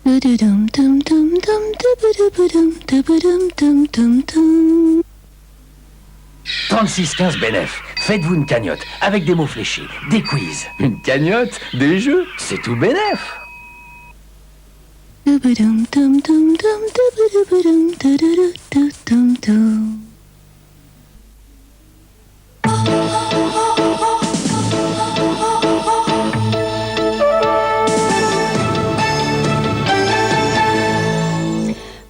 36-15 Benef, faites-vous une cagnotte avec des mots fléchés, des quiz. Une cagnotte, des jeux, c'est tout Benef.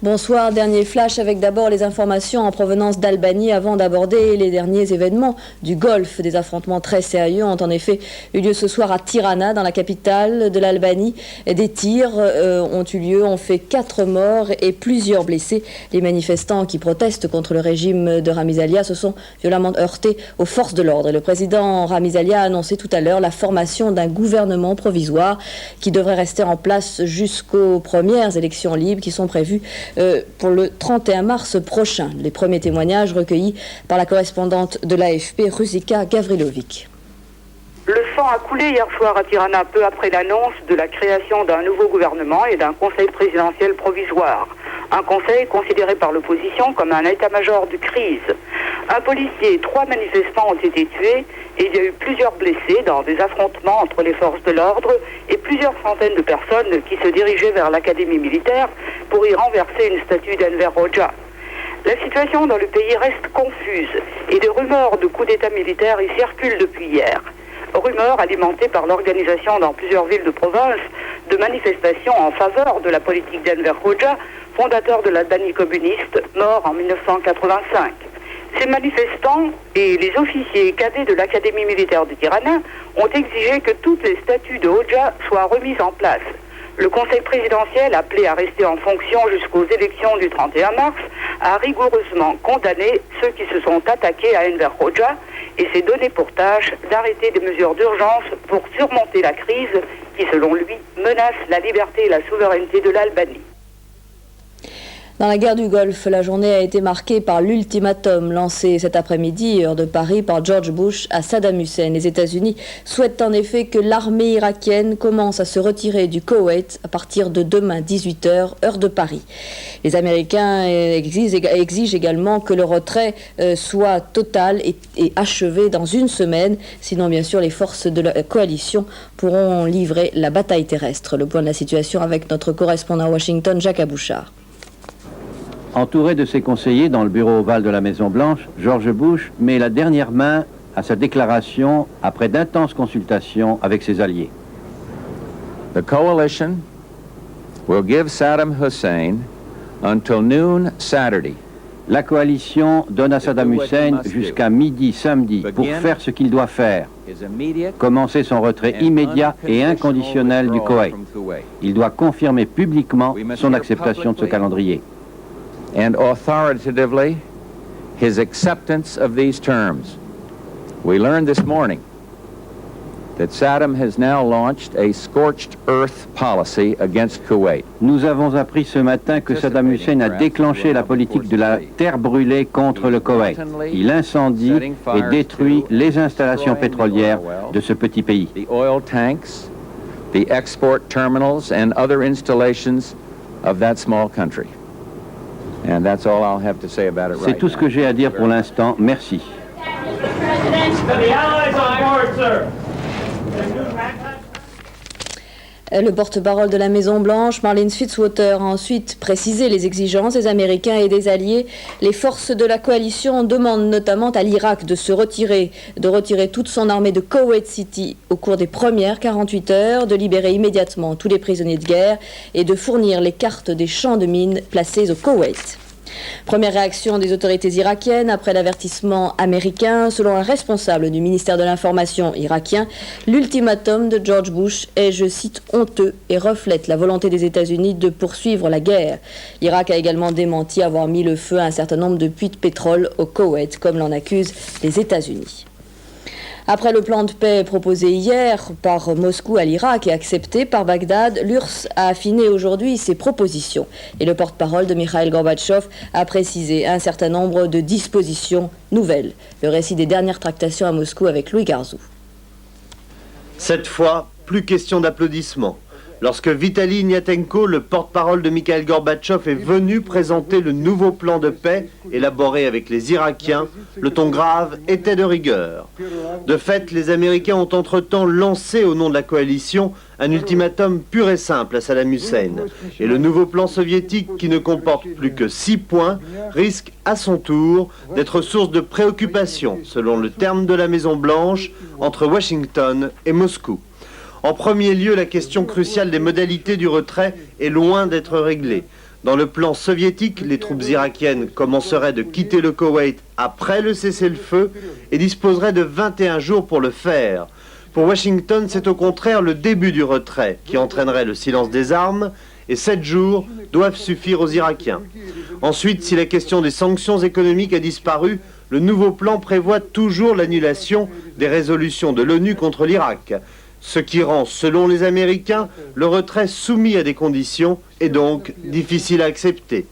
Bonsoir, dernier flash avec d'abord les informations en provenance d'Albanie avant d'aborder les derniers événements du Golfe. Des affrontements très sérieux ont en effet eu lieu ce soir à Tirana, dans la capitale de l'Albanie. Des tirs ont eu lieu, ont fait 4 morts et plusieurs blessés. Les manifestants qui protestent contre le régime de Ramizalia se sont violemment heurtés aux forces de l'ordre. Le président Ramizalia a annoncé tout à l'heure la formation d'un gouvernement provisoire qui devrait rester en place jusqu'aux premières élections libres qui sont prévues pour le 31 mars prochain. Les premiers témoignages recueillis par la correspondante de l'AFP, Rusika Gavrilovic. Le sang a coulé hier soir à Tirana peu après l'annonce de la création d'un nouveau gouvernement et d'un conseil présidentiel provisoire. Un conseil considéré par l'opposition comme un état-major de crise. Un policier et 3 manifestants ont été tués et il y a eu plusieurs blessés dans des affrontements entre les forces de l'ordre et plusieurs centaines de personnes qui se dirigeaient vers l'académie militaire pour y renverser une statue d'Enver Hoxha. La situation dans le pays reste confuse et des rumeurs de coup d'État militaire y circulent depuis hier. Rumeurs alimentées par l'organisation dans plusieurs villes de province de manifestations en faveur de la politique d'Enver Hoxha, fondateur de l'Albanie communiste, mort en 1985. Ces manifestants et les officiers cadets de l'Académie militaire de Tirana ont exigé que toutes les statues de Hoxha soient remises en place. Le Conseil présidentiel, appelé à rester en fonction jusqu'aux élections du 31 mars, a rigoureusement condamné ceux qui se sont attaqués à Enver Hoxha et s'est donné pour tâche d'arrêter des mesures d'urgence pour surmonter la crise qui, selon lui, menace la liberté et la souveraineté de l'Albanie. Dans la guerre du Golfe, la journée a été marquée par l'ultimatum lancé cet après-midi, heure de Paris, par George Bush à Saddam Hussein. Les États-Unis souhaitent en effet que l'armée irakienne commence à se retirer du Koweït à partir de demain 18h, heure de Paris. Les Américains exigent également que le retrait soit total et achevé dans une semaine. Sinon, bien sûr, les forces de la coalition pourront livrer la bataille terrestre. Le point de la situation avec notre correspondant à Washington, Jacques Abouchard. Entouré de ses conseillers dans le bureau ovale de la Maison-Blanche, George Bush met la dernière main à sa déclaration après d'intenses consultations avec ses alliés. The coalition will give Saddam Hussein until noon Saturday. La coalition donne à Saddam Hussein jusqu'à midi samedi pour faire ce qu'il doit faire. Commencer son retrait immédiat et inconditionnel du Koweït. Il doit confirmer publiquement son acceptation de ce calendrier. And authoritatively his acceptance of these terms. We learned this morning that Saddam has now launched a scorched earth policy against Kuwait. Nous avons appris ce matin que Saddam Hussein a déclenché la politique de la terre brûlée contre le Koweït. Il incendie et détruit les installations pétrolières de ce petit pays. The oil tanks, the export terminals and other installations of that small country. And that's all I'll have to say about it right now. C'est tout ce que j'ai à dire pour l'instant. Merci. Le porte-parole de la Maison-Blanche, Marlene Fitzwater, a ensuite précisé les exigences des Américains et des alliés. Les forces de la coalition demandent notamment à l'Irak de retirer toute son armée de Kuwait City au cours des premières 48 heures, de libérer immédiatement tous les prisonniers de guerre et de fournir les cartes des champs de mines placés au Koweït. Première réaction des autorités irakiennes après l'avertissement américain. Selon un responsable du ministère de l'Information irakien, l'ultimatum de George Bush est, je cite, honteux et reflète la volonté des États-Unis de poursuivre la guerre. L'Irak a également démenti avoir mis le feu à un certain nombre de puits de pétrole au Koweït, comme l'en accusent les États-Unis. Après le plan de paix proposé hier par Moscou à l'Irak et accepté par Bagdad, l'URSS a affiné aujourd'hui ses propositions. Et le porte-parole de Mikhail Gorbatchev a précisé un certain nombre de dispositions nouvelles. Le récit des dernières tractations à Moscou avec Louis Garzou. Cette fois, plus question d'applaudissements. Lorsque Vitaly Ignatenko, le porte-parole de Mikhail Gorbatchev, est venu présenter le nouveau plan de paix élaboré avec les Irakiens, le ton grave était de rigueur. De fait, les Américains ont entre-temps lancé au nom de la coalition un ultimatum pur et simple à Saddam Hussein. Et le nouveau plan soviétique, qui ne comporte plus que 6 points, risque à son tour d'être source de préoccupation, selon le terme de la Maison-Blanche, entre Washington et Moscou. En premier lieu, la question cruciale des modalités du retrait est loin d'être réglée. Dans le plan soviétique, les troupes irakiennes commenceraient de quitter le Koweït après le cessez-le-feu et disposeraient de 21 jours pour le faire. Pour Washington, c'est au contraire le début du retrait qui entraînerait le silence des armes, et 7 jours doivent suffire aux Irakiens. Ensuite, si la question des sanctions économiques a disparu, le nouveau plan prévoit toujours l'annulation des résolutions de l'ONU contre l'Irak, ce qui rend, selon les Américains, le retrait soumis à des conditions et donc difficile à accepter.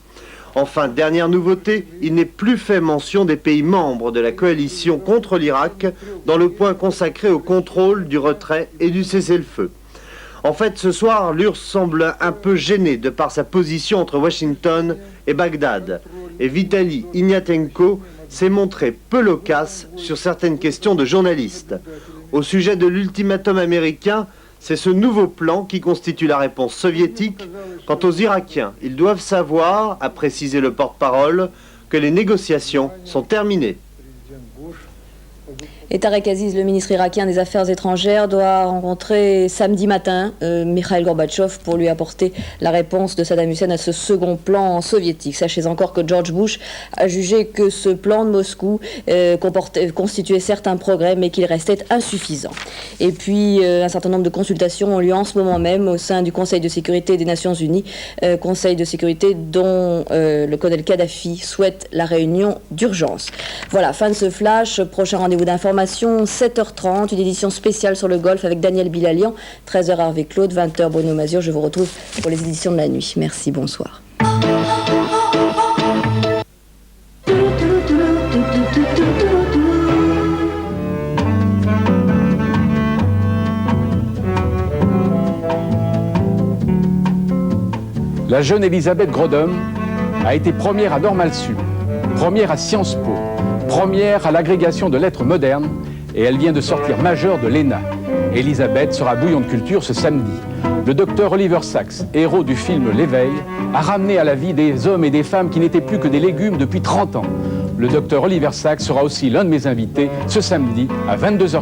Enfin, dernière nouveauté, il n'est plus fait mention des pays membres de la coalition contre l'Irak dans le point consacré au contrôle du retrait et du cessez-le-feu. En fait, ce soir, l'URSS semble un peu gêné de par sa position entre Washington et Bagdad. Et Vitaly Ignatenko s'est montré peu loquace sur certaines questions de journalistes. Au sujet de l'ultimatum américain, c'est ce nouveau plan qui constitue la réponse soviétique. Quant aux Irakiens, ils doivent savoir, a précisé le porte-parole, que les négociations sont terminées. Et Tarek Aziz, le ministre irakien des Affaires étrangères, doit rencontrer samedi matin Mikhail Gorbatchev pour lui apporter la réponse de Saddam Hussein à ce second plan soviétique. Sachez encore que George Bush a jugé que ce plan de Moscou constituait certains progrès, mais qu'il restait insuffisant. Et puis, un certain nombre de consultations ont lieu en ce moment même au sein du Conseil de sécurité des Nations Unies, Conseil de sécurité dont le colonel Kadhafi souhaite la réunion d'urgence. Voilà, fin de ce flash. Prochain rendez-vous d'information, 7h30, une édition spéciale sur le golf avec Daniel Bilalian, 13h Hervé Claude, 20h Bruno Mazur. Je vous retrouve pour les éditions de la nuit. Merci, bonsoir. La jeune Elisabeth Grodum a été première à Normal Sup, première à Sciences Po, première à l'agrégation de lettres modernes, et elle vient de sortir majeure de l'ENA. Elisabeth sera bouillon de culture ce samedi. Le docteur Oliver Sacks, héros du film L'Éveil, a ramené à la vie des hommes et des femmes qui n'étaient plus que des légumes depuis 30 ans. Le docteur Oliver Sacks sera aussi l'un de mes invités ce samedi à 22h15.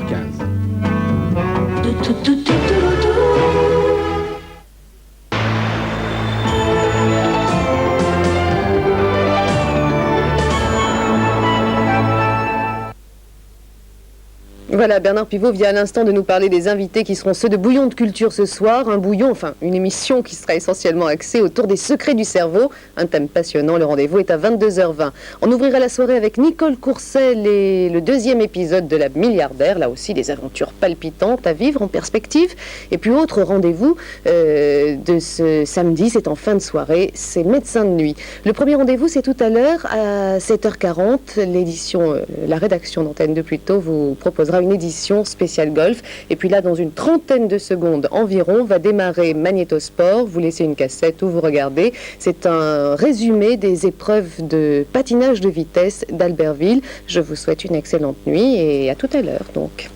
Voilà, Bernard Pivot vient à l'instant de nous parler des invités qui seront ceux de Bouillon de Culture ce soir. Un bouillon, enfin une émission qui sera essentiellement axée autour des secrets du cerveau. Un thème passionnant, le rendez-vous est à 22h20. On ouvrira la soirée avec Nicole Courcel et le deuxième épisode de La Milliardaire. Là aussi, des aventures palpitantes à vivre en perspective. Et puis autre rendez-vous de ce samedi, c'est en fin de soirée, c'est Médecins de nuit. Le premier rendez-vous, c'est tout à l'heure à 7h40. L'édition, la rédaction d'Antenne 2 Plutôt vous proposera une édition spéciale golf. Et puis là, dans une trentaine de secondes environ, va démarrer Magnétosport. Vous laissez une cassette où vous regardez. C'est un résumé des épreuves de patinage de vitesse d'Albertville. Je vous souhaite une excellente nuit et à tout à l'heure donc.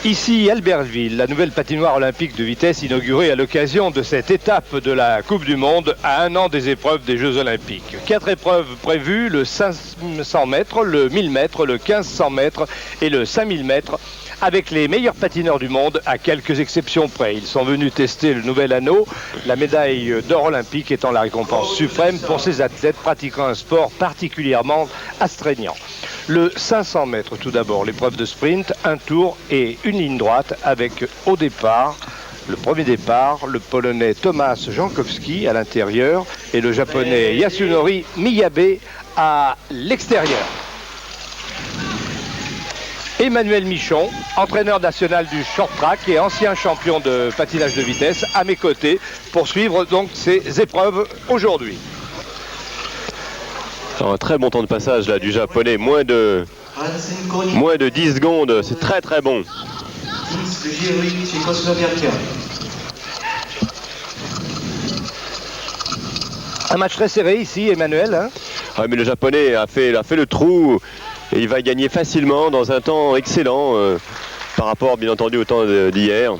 Ici, Albertville, la nouvelle patinoire olympique de vitesse inaugurée à l'occasion de cette étape de la Coupe du Monde à 1 an des épreuves des Jeux Olympiques. 4 épreuves prévues, le 500 mètres, le 1000 mètres, le 1500 mètres et le 5000 mètres, avec les meilleurs patineurs du monde, à quelques exceptions près. Ils sont venus tester le nouvel anneau, la médaille d'or olympique étant la récompense suprême pour ces athlètes pratiquant un sport particulièrement astreignant. Le 500 mètres tout d'abord, l'épreuve de sprint, un tour et une ligne droite avec au départ, le premier départ, le Polonais Tomasz Jankowski à l'intérieur et le Japonais Yasunori Miyabe à l'extérieur. Emmanuel Michon, entraîneur national du short track et ancien champion de patinage de vitesse, à mes côtés pour suivre donc ces épreuves aujourd'hui. Un très bon temps de passage là du japonais, moins de 10 secondes, c'est très très bon. Un match très serré ici, Emmanuel. Hein, ah, mais le japonais a fait le trou et il va gagner facilement dans un temps excellent par rapport bien entendu au temps d'hier.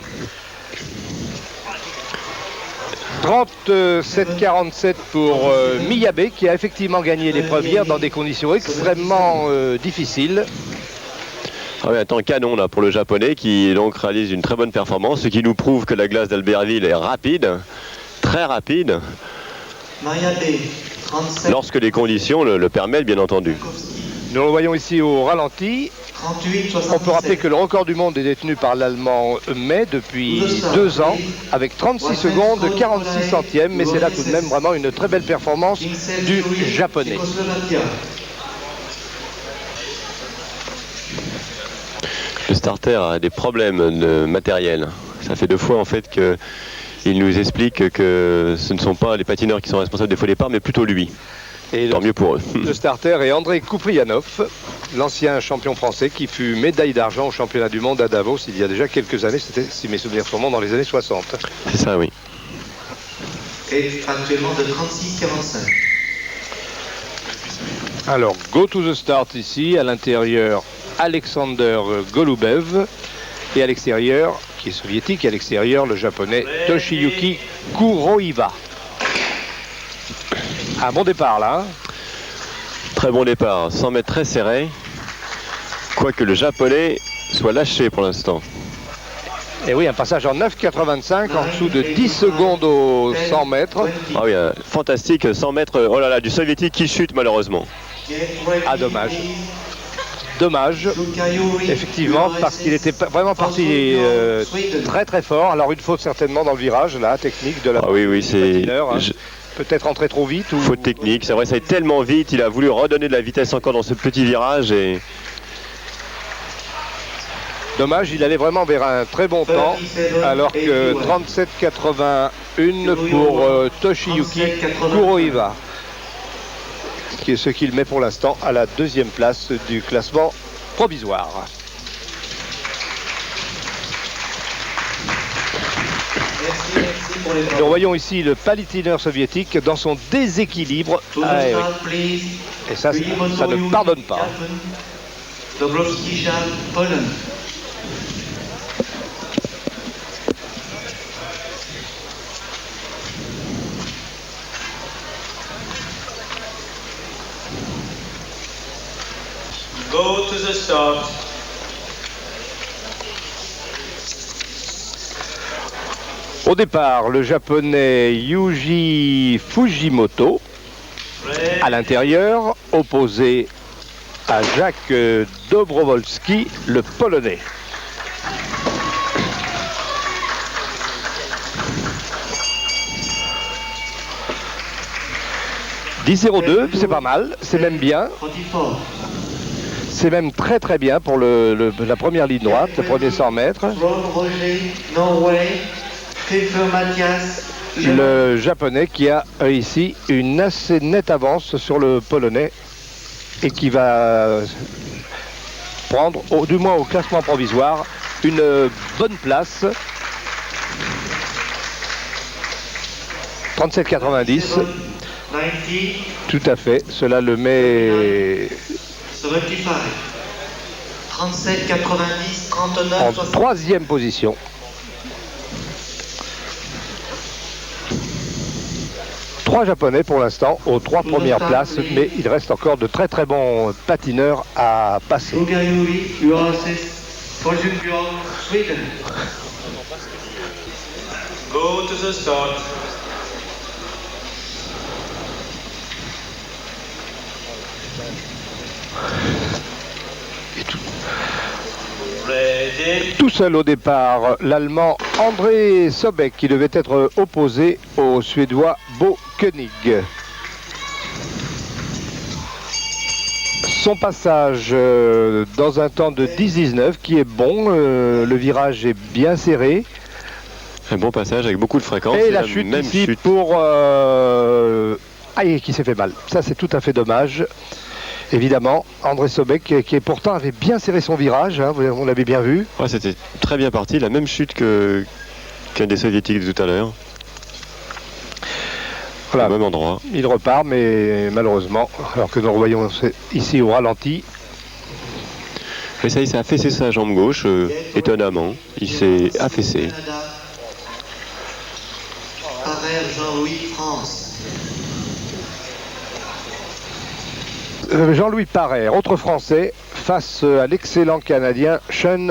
37-47 pour Miyabe qui a effectivement gagné l'épreuve hier dans des conditions extrêmement difficiles. Ah oui, un temps canon là pour le japonais qui donc réalise une très bonne performance, ce qui nous prouve que la glace d'Albertville est rapide, très rapide, lorsque les conditions le permettent bien entendu. Nous le voyons ici au ralenti. On peut rappeler que le record du monde est détenu par l'Allemand May depuis 2 ans, avec 36 secondes, 46 centièmes, mais c'est là tout de même vraiment une très belle performance du Japonais. Le starter a des problèmes de matériel. Ça fait 2 fois en fait qu'il nous explique que ce ne sont pas les patineurs qui sont responsables des faux départs, mais plutôt lui. Et tant mieux pour eux. Le starter est André Kouprianov, l'ancien champion français qui fut médaille d'argent au championnat du monde à Davos il y a déjà quelques années. C'était, si mes souvenirs sont bons, dans les années 60. C'est ça, oui. Et actuellement de 36-45. Alors, go to the start ici, à l'intérieur, Alexander Golubev, et à l'extérieur, qui est soviétique, à l'extérieur, le japonais Toshiyuki Kuroiwa. Un bon départ là. Hein. Très bon départ, 100 mètres très serré, quoique le japonais soit lâché pour l'instant. Et oui, un passage en 9,85 en dessous de 10 secondes aux 100 mètres. Ah oui, fantastique, 100 mètres, oh là là, du soviétique qui chute malheureusement. Ah, dommage, effectivement, parce qu'il était vraiment parti très très fort. Alors une faute certainement dans le virage, là, technique de la patineur, hein. Peut-être entrer trop vite ou... Faute technique, c'est vrai, ça est tellement vite, il a voulu redonner de la vitesse encore dans ce petit virage et... Dommage, il allait vraiment vers un très bon temps, alors que 37,81 pour Toshiyuki Kuroiwa, qui est ce qu'il met pour l'instant à la 2e place du classement provisoire. Nous voyons ici le patineur soviétique dans son déséquilibre. Ah, oui. Et ça ne pardonne pas. Go to the start. Au départ, le japonais Yuji Fujimoto, à l'intérieur, opposé à Jacques Dobrowolski, le polonais. « 10,02, c'est pas mal, c'est même bien. C'est même très très bien pour la première ligne droite, le premier 100 mètres. Le japonais qui a ici une assez nette avance sur le polonais et qui va prendre, du moins au classement provisoire, une bonne place. 37,90. Tout à fait, cela le met 37, 90, 39, En 60. troisième position. Trois Japonais pour l'instant aux trois premières places, mais il reste encore de très très bons patineurs à passer. Ogayuri, URSS, Soljunbjörn, Sweden. Go to the start. Tout seul au départ, l'Allemand André Sobek qui devait être opposé au Suédois Bo Koenig. Son passage dans un temps de 10-19 qui est bon, le virage est bien serré. Un bon passage avec beaucoup de fréquence. Et la chute même ici chute. pour... Aïe, qui s'est fait mal. Ça c'est tout à fait dommage. Évidemment, André Sobek qui pourtant avait bien serré son virage, hein, on l'avait bien vu. Ouais, c'était très bien parti, la même chute qu'un des soviétiques de tout à l'heure. Voilà. Au même endroit. Il repart, mais malheureusement, alors que nous le voyons ici au ralenti. Et ça, il s'est affaissé sa jambe gauche, étonnamment. Il s'est affaissé. Parère, Jean-Louis, France. Jean-Louis Parère, autre Français, face à l'excellent Canadien Sean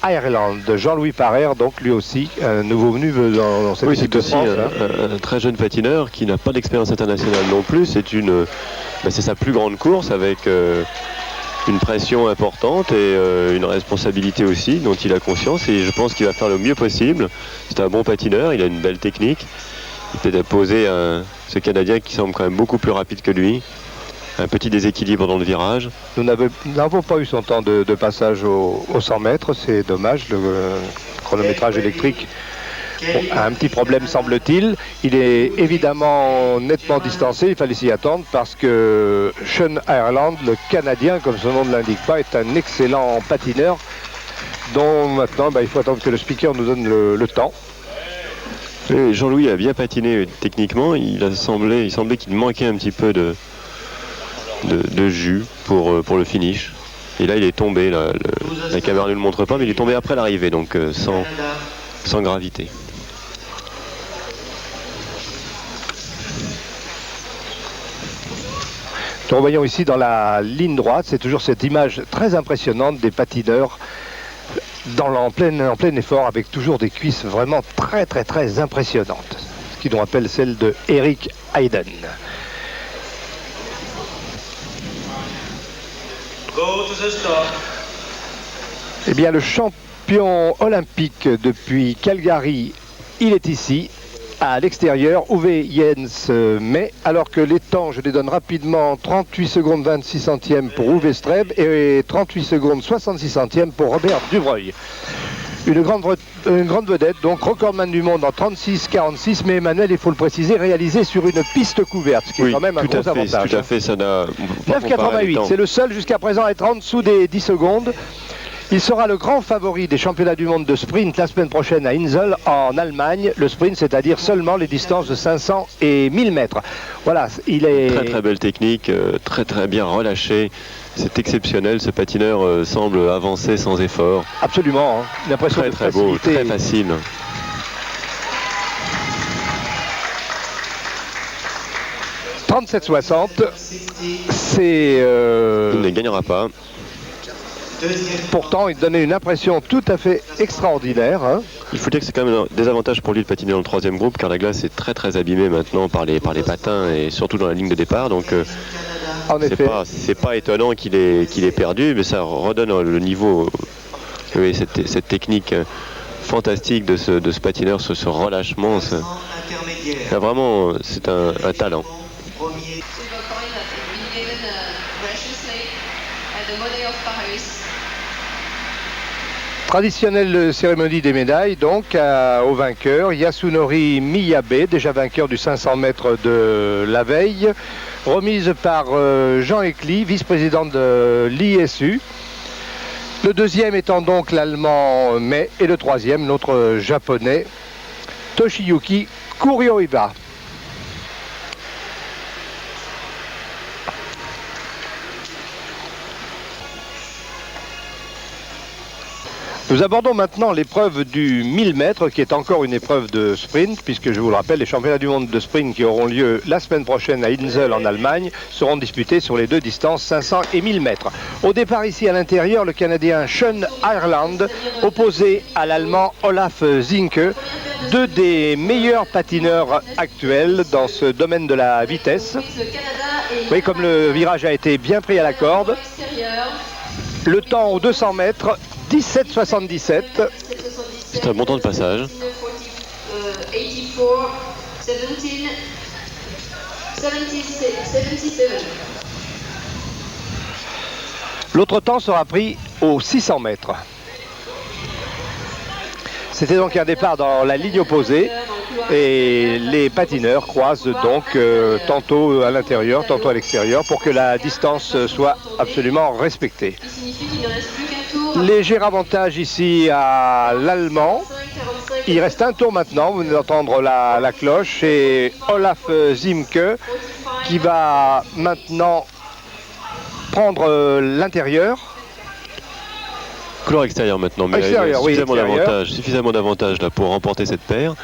Ireland. Jean-Louis Parère, donc lui aussi, un nouveau venu dans cette équipe de France. Un très jeune patineur qui n'a pas d'expérience internationale non plus. C'est sa plus grande course avec une pression importante et une responsabilité aussi dont il a conscience. Et je pense qu'il va faire le mieux possible. C'est un bon patineur, il a une belle technique. Il peut opposer ce Canadien qui semble quand même beaucoup plus rapide que lui. Un petit déséquilibre dans le virage. Nous n'avons pas eu son temps de passage au 100 mètres, c'est dommage, le chronométrage électrique a un petit problème semble-t-il. Il est évidemment nettement distancé, il fallait s'y attendre parce que Sean Ireland, le Canadien, comme son nom ne l'indique pas, est un excellent patineur dont maintenant il faut attendre que le speaker nous donne le temps. Jean-Louis a bien patiné techniquement, il semblait qu'il manquait un petit peu de jus pour le finish. Et là il est tombé, la caméra ne le montre pas, mais il est tombé après l'arrivée, donc sans gravité. Nous voyons ici dans la ligne droite, c'est toujours cette image très impressionnante des patineurs en plein effort, avec toujours des cuisses vraiment très très très impressionnantes, ce qui nous rappelle celle de Eric Hayden. Go to the start. Eh bien, le champion olympique depuis Calgary, il est ici, à l'extérieur, Uwe Jens May, alors que les temps, je les donne rapidement, 38 secondes 26 centièmes pour Uwe Streb et 38 secondes 66 centièmes pour Robert Dubreuil. Une grande vedette, donc recordman du monde en 36-46, mais Emmanuel, il faut le préciser, réalisé sur une piste couverte, ce qui est quand même un gros avantage. Tout à fait, ça n'a... 9,88, c'est le seul jusqu'à présent à être en dessous des 10 secondes. Il sera le grand favori des championnats du monde de sprint la semaine prochaine à Insel en Allemagne. Le sprint, c'est-à-dire seulement les distances de 500 et 1000 mètres. Voilà, il est... Très très belle technique, très très bien relâché. C'est exceptionnel, ce patineur semble avancer sans effort. Absolument, hein. Une impression très de très facilité. beau, très facile. « 37,60 », c'est... Il ne gagnera pas. Pourtant, il donnait une impression tout à fait extraordinaire. Hein. Il faut dire que c'est quand même un désavantage pour lui de patiner dans le troisième groupe, car la glace est très très abîmée maintenant par les patins et surtout dans la ligne de départ. Donc c'est pas étonnant qu'il ait perdu, mais ça redonne le niveau, cette technique fantastique de ce patineur, ce relâchement. Vraiment, c'est un talent. Traditionnelle cérémonie des médailles, donc, au vainqueur, Yasunori Miyabe, déjà vainqueur du 500 mètres de la veille, remise par Jean Ecli, vice-président de l'ISU. Le deuxième étant donc l'Allemand May, et le troisième, notre Japonais, Toshiyuki Kurioiba. Nous abordons maintenant l'épreuve du 1000 mètres, qui est encore une épreuve de sprint, puisque je vous le rappelle, les championnats du monde de sprint qui auront lieu la semaine prochaine à Insel en Allemagne seront disputés sur les deux distances 500 et 1000 mètres. Au départ ici à l'intérieur, le Canadien Sean Ireland opposé à l'Allemand Olaf Zinke, deux des meilleurs patineurs actuels dans ce domaine de la vitesse. Vous voyez comme le virage a été bien pris à la corde. Le temps aux 200 mètres, 17,77. C'est un bon temps de passage. L'autre temps sera pris aux 600 mètres. C'était donc un départ dans la ligne opposée et les patineurs croisent donc tantôt à l'intérieur, tantôt à l'extérieur pour que la distance soit absolument respectée. Léger avantage ici à l'Allemand. Il reste un tour maintenant, vous venez d'entendre la cloche, et Olaf Zinke qui va maintenant prendre l'intérieur. Couloir extérieur maintenant, mais extérieur, il a suffisamment d'avantage là pour remporter cette paire.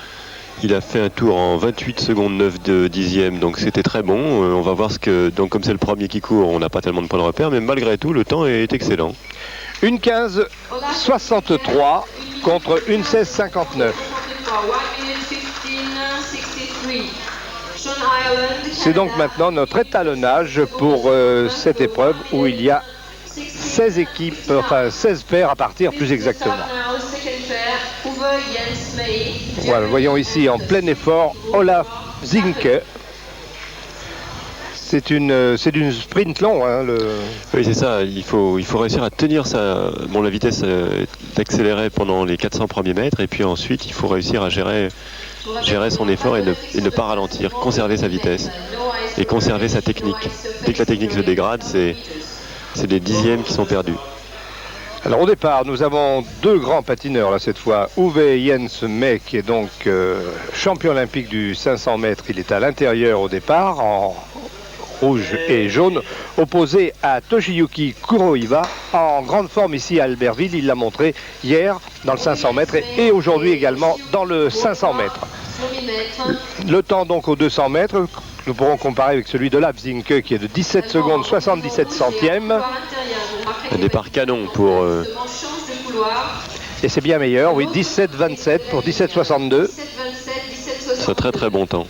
Il a fait un tour en 28 secondes 9 de dixième, donc c'était très bon. On va voir ce que, donc comme c'est le premier qui court, on n'a pas tellement de points de repère, mais malgré tout, le temps est excellent. 1:15,63 contre 1:16,59. C'est donc maintenant notre étalonnage pour cette épreuve où il y a 16 équipes, enfin 16 paires à partir plus exactement. Voilà, voyons ici en plein effort Olaf Zinke. C'est une sprint long. Hein, Oui, c'est ça. Il faut réussir à tenir la vitesse d'accélérer pendant les 400 premiers mètres, et puis ensuite il faut réussir à gérer son effort et ne pas ralentir, conserver sa vitesse et conserver sa technique. Dès que la technique se dégrade, c'est des dixièmes qui sont perdus. Alors au départ, nous avons deux grands patineurs là cette fois. Uwe Jens May, qui est donc champion olympique du 500 mètres. Il est à l'intérieur au départ, en rouge et jaune, opposé à Toshiyuki Kuroiwa, en grande forme ici à Albertville. Il l'a montré hier dans le 500 mètres et aujourd'hui également dans le 500 mètres. Le temps donc aux 200 mètres, nous pourrons comparer avec celui de Olaf Zinke qui est de 17 secondes 77 centièmes. Un départ canon pour... Et c'est bien meilleur, oui, 17,27 pour 17,62. C'est un très très bon temps.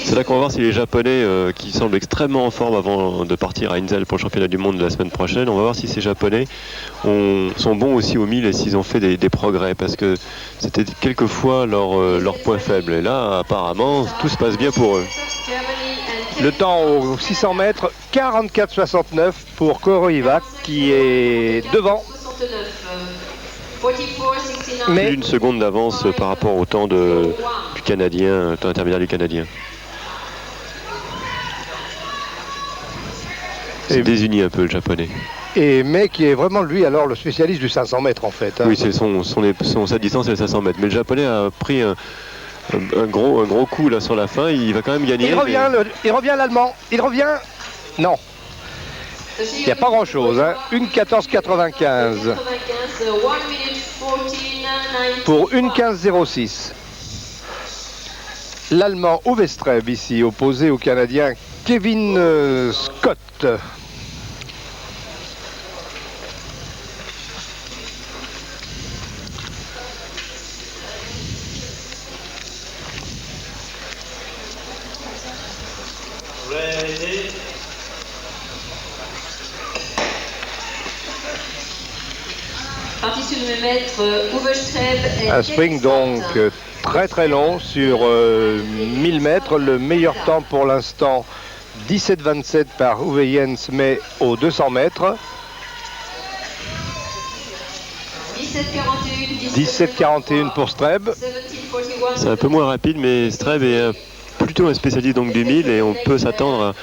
C'est là qu'on va voir si les Japonais, qui semblent extrêmement en forme avant de partir à Insel pour le championnat du monde de la semaine prochaine, on va voir si ces Japonais sont bons aussi au 1000 et s'ils ont fait des progrès, parce que c'était quelquefois leur point faible. Et là, apparemment, tout se passe bien pour eux. Le temps aux 600 mètres, 44,69 pour Kuroiwa qui est devant. Mais plus d'une seconde d'avance par rapport au temps du Canadien, temps intermédiaire du Canadien. C'est déuni un peu le Japonais. Et May qui est vraiment lui alors le spécialiste du 500 mètres en fait. Hein. Oui, c'est sa distance c'est les 500 mètres. Mais le Japonais a pris un gros coup là sur la fin. Il va quand même gagner. Il revient l'Allemand. Il revient. Non. Il n'y a pas grand chose. Hein. 1:14,95 pour 1:15,06. L'Allemand Uwe Streb ici opposé au Canadien Kevin Scott. Un sprint donc très très long sur 1000 mètres. Le meilleur temps pour l'instant 17,27 par Uwe Jens May aux 200 mètres. 17,41 pour Streb. C'est un peu moins rapide, mais Streb est plutôt un spécialiste donc du 1000 et on peut s'attendre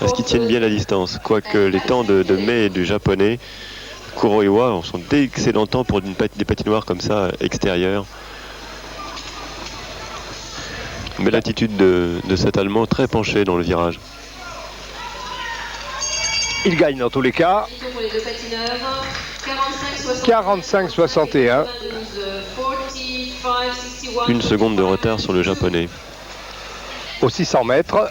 à ce qu'il tienne bien la distance. Quoique les temps de May et du japonais Kuroiwa sont d'excellents temps pour des patinoires comme ça extérieures. Mais l'attitude de cet Allemand très penché dans le virage. Il gagne dans tous les cas. pour les deux patineurs. 45-61. 45-61. Une seconde de retard sur le japonais. Au 600 mètres.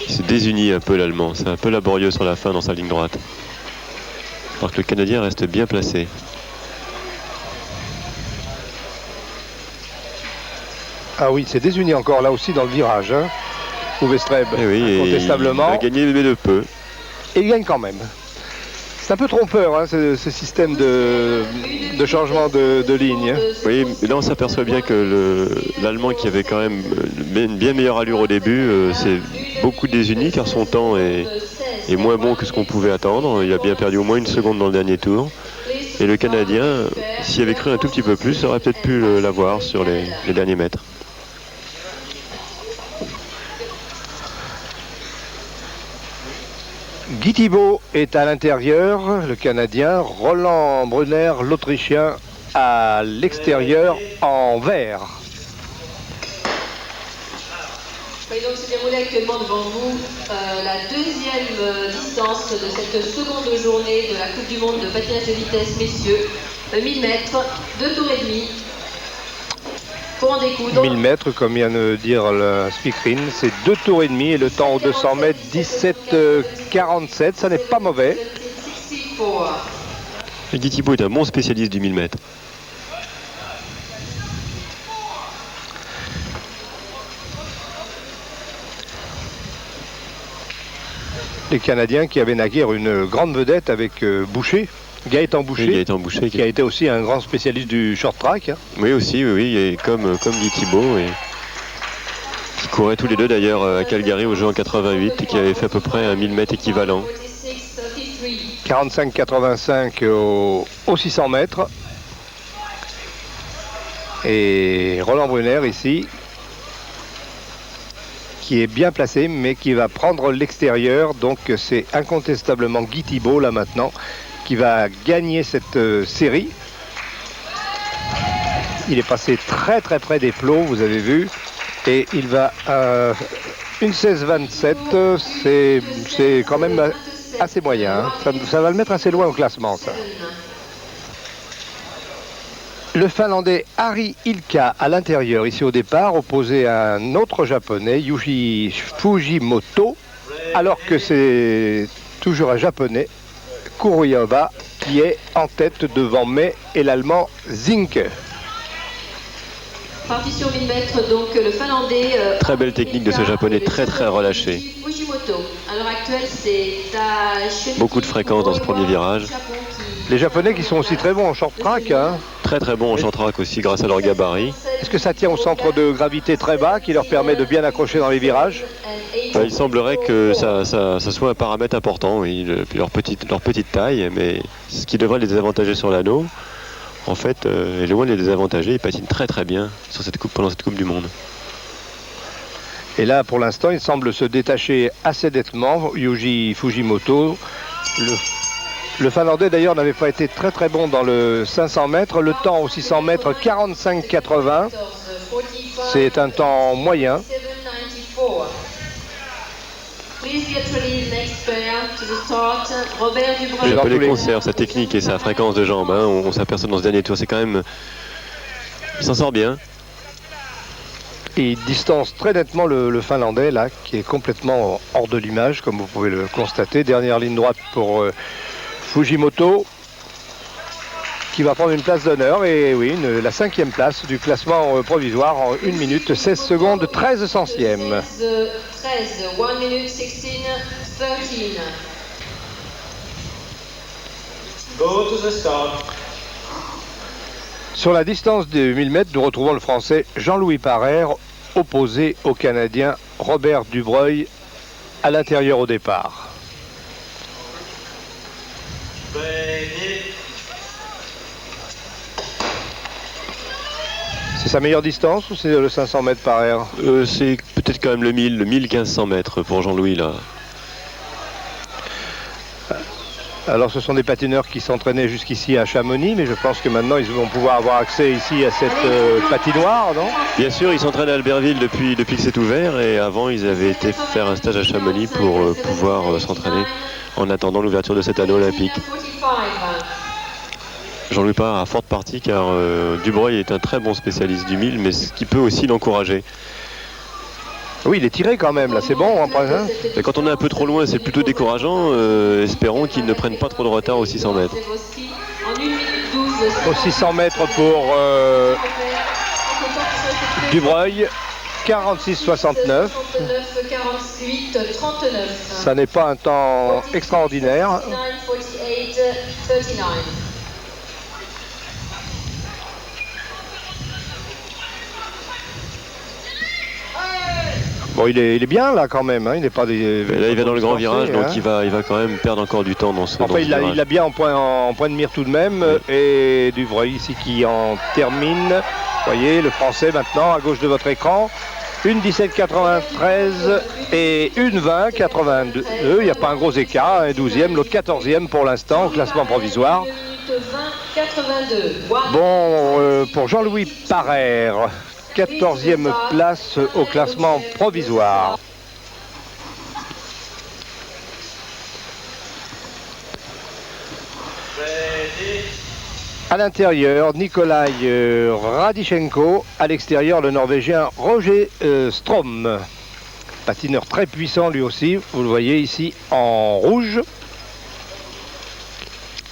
Il se désunit un peu l'Allemand. C'est un peu laborieux sur la fin dans sa ligne droite. Alors que le Canadien reste bien placé. Ah oui, c'est désuni encore là aussi dans le virage. Hein. Uwe Streb, incontestablement. Il a gagné mais de peu. Et il gagne quand même. C'est un peu trompeur, hein, ce système de changement de ligne. Oui, mais là on s'aperçoit bien que l'Allemand qui avait quand même une bien meilleure allure au début, c'est beaucoup désuni car son temps est moins bon que ce qu'on pouvait attendre. Il a bien perdu au moins une seconde dans le dernier tour. Et le Canadien, s'il avait cru un tout petit peu plus, aurait peut-être pu l'avoir sur les derniers mètres. Guy Thibault est à l'intérieur, le Canadien. Roland Brunner, l'Autrichien, à l'extérieur en vert. Et donc se déroule actuellement devant vous la deuxième distance de cette seconde journée de la Coupe du Monde de patinage de vitesse, messieurs. 1000 mètres, 2 tours et demi. Pour en découdre. 1000 mètres, comme vient de dire le speakerine, c'est 2 tours et demi et le temps aux 200 mètres, 17,47. Ça n'est pas mauvais. Et Guy Thibault est un bon spécialiste du 1000 mètres. Les Canadiens qui avaient naguère une grande vedette avec Boucher, Gaëtan Boucher, qui a été aussi un grand spécialiste du short track. Hein. Oui aussi, oui, et comme Guy Thibault, et qui couraient tous les deux d'ailleurs à Calgary au jeu en 88 et qui avait fait à peu près un 1000 mètres équivalent. 45-85 au 600 mètres. Et Roland Brunner ici, qui est bien placé, mais qui va prendre l'extérieur. Donc c'est incontestablement Guy Thibault, là maintenant, qui va gagner cette série. Il est passé très très près des plots, vous avez vu. Et il va une 16-27, c'est quand même assez moyen. Hein. Ça va le mettre assez loin au classement, ça. Le Finlandais Ari Ilkka à l'intérieur, ici au départ, opposé à un autre Japonais, Yuji Fujimoto, alors que c'est toujours un Japonais, Kuroyava, qui est en tête devant May et l'Allemand Zinke. Partition 1000 mètres, donc le Finlandais... très belle technique de ce Japonais, très très relâché. Fujimoto. À l'heure actuelle, c'est à... Beaucoup de fréquence dans ce premier virage. Les Japonais qui sont aussi très bons en short track. Hein. Très très bons en short track aussi grâce à leur gabarit. Est-ce que ça tient au centre de gravité très bas qui leur permet de bien accrocher dans les virages? Il semblerait que ça soit un paramètre important, oui, leur petite taille, mais ce qui devrait les désavantager sur l'anneau, en fait, est loin de les désavantager. Ils patinent très très bien sur pendant cette Coupe du Monde. Et là, pour l'instant, il semble se détacher assez nettement, Yuji Fujimoto. Le Finlandais, d'ailleurs, n'avait pas été très très bon dans le 500 mètres. Le temps au 600 mètres, 45-80. C'est un temps moyen. Le Japonais conserve sa technique et sa fréquence de jambes. Hein. On s'aperçoit dans ce dernier tour, c'est quand même... Il s'en sort bien. Et il distance très nettement le Finlandais, là, qui est complètement hors de l'image, comme vous pouvez le constater. Dernière ligne droite pour Fujimoto, qui va prendre une place d'honneur. Et oui, la 5e place du classement provisoire en 1 minute 16 secondes 13 centièmes. 13, 1 minute 16, 13. Go to the start. Sur la distance de 1000 mètres, nous retrouvons le Français Jean-Louis Parère, opposé au Canadien Robert Dubreuil, à l'intérieur au départ. C'est sa meilleure distance ou c'est le 500 mètres Parère? C'est peut-être quand même le 1000 1500 mètres pour Jean-Louis là. Alors ce sont des patineurs qui s'entraînaient jusqu'ici à Chamonix, mais je pense que maintenant ils vont pouvoir avoir accès ici à cette patinoire, non? Bien sûr, ils s'entraînent à Albertville depuis que c'est ouvert, et avant ils avaient été faire un stage à Chamonix pour pouvoir s'entraîner en attendant l'ouverture de cet anneau olympique. Jean-Louis Parert a forte partie car Dubreuil est un très bon spécialiste du 1000, mais ce qui peut aussi l'encourager. Oui, il est tiré quand même, là, c'est bon. Hein. Mais quand on est un peu trop loin, c'est plutôt décourageant. Espérons qu'ils ne prennent pas trop de retard aux 600 mètres. Aux 600 mètres pour Dubreuil, 46,69. Ça n'est pas un temps extraordinaire. Bon, il est bien là quand même, hein. Il n'est pas des. Là, il va dans le grand virage, donc il va quand même perdre encore du temps dans ce. Enfin, il l'a bien en point de mire tout de même. Oui. Et Dubreuil ici qui en termine. Vous voyez, le français maintenant à gauche de votre écran. 1,17,93 et 1,20,82. Il n'y a pas un gros écart. Un 12e, l'autre 14e pour l'instant au classement provisoire. Bon, pour Jean-Louis Parert. 14e place au classement provisoire. À l'intérieur, Nikolai Radichenko. À l'extérieur, le Norvégien Roger Strom. Patineur très puissant lui aussi. Vous le voyez ici en rouge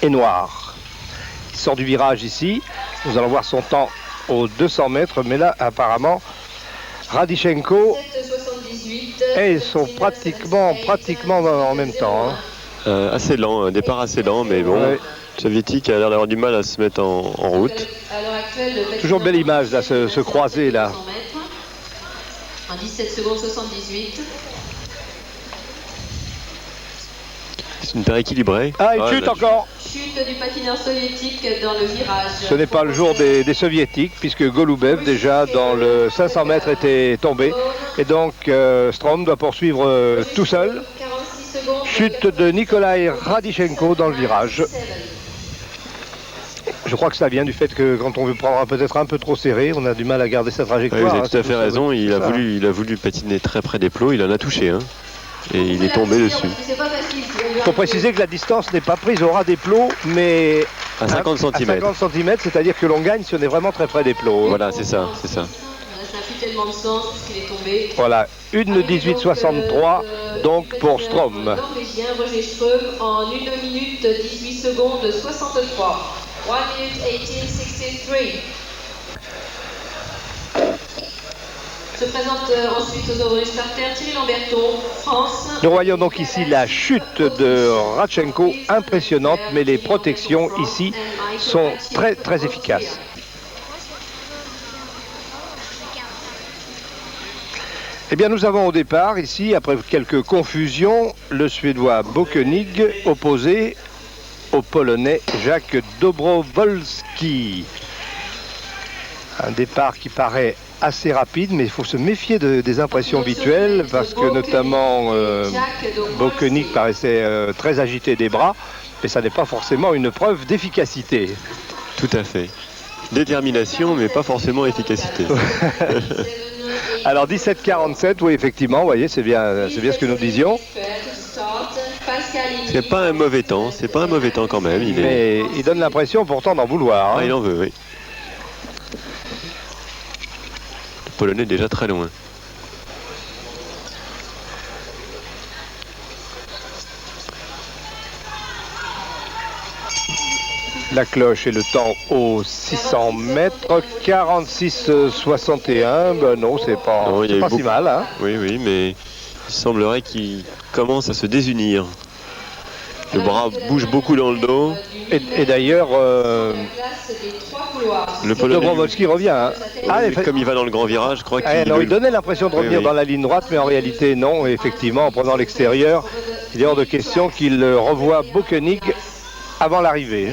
et noir. Il sort du virage ici. Nous allons voir son temps aux 200 mètres, mais là apparemment Radichenko et ils sont pratiquement en même temps. Hein. Assez lent, un départ assez lent, mais bon, ouais. Le soviétique a l'air d'avoir du mal à se mettre en route. Toujours belle image là, ce croisé là. En 17 secondes 78. C'est une paire équilibrée. Ah, il chute encore. Chute du patineur soviétique dans le virage. Ce n'est pas le jour des soviétiques, puisque Golubev déjà dans le 500 mètres était tombé. Et donc Strom doit poursuivre tout seul. Chute de Nikolai Radichenko dans le virage. Je crois que ça vient du fait que quand on veut prendre peut-être un peu trop serré, on a du mal à garder sa trajectoire. Oui, vous avez tout à fait raison, il a voulu patiner très près des plots, il en a touché un. Et il est tombé dessus. Il faut préciser que la distance n'est pas prise au ras des plots, mais à 50 cm. À 50 cm, c'est-à-dire que l'on gagne si on est vraiment très près des plots. Voilà, c'est ça, c'est ça. Ça n'a plus tellement de sens puisqu'il est tombé. Voilà, 1,18,63 donc pour Strom. Norvégien Roger Strom en 1 minute 18 secondes 63. 1 minute 18,63. Se présente ensuite aux ordres du starter Thierry Lamberton, France. Nous voyons donc ici la chute de Radchenko, impressionnante, mais les protections ici sont très très efficaces. Eh bien, nous avons au départ ici, après quelques confusions, le Suédois Bokenig opposé au Polonais Jacques Dobrowolski. Un départ qui paraît assez rapide, mais il faut se méfier des impressions visuelles parce que notamment Bokenig paraissait très agité des bras, mais ça n'est pas forcément une preuve d'efficacité. Tout à fait. Détermination, mais pas forcément efficacité. Alors 17,47, oui effectivement, vous voyez, c'est bien ce que nous disions. C'est pas un mauvais temps, quand même. Mais il donne l'impression pourtant d'en vouloir. Hein. Ah, il en veut, oui. Le Polonais est déjà très loin. La cloche et le temps aux 600 mètres, 46,61. Ben non, c'est pas si mal. Hein. Oui, oui, mais il semblerait qu'il commence à se désunir. Le bras bouge beaucoup dans le dos. Et d'ailleurs, le Polonais Dobrowolski revient. Hein. Comme il va dans le grand virage, je crois qu'il... il donnait l'impression de revenir dans la ligne droite, mais en réalité non. Et effectivement, en prenant l'extérieur, il est hors de question qu'il revoie Bokenig avant l'arrivée.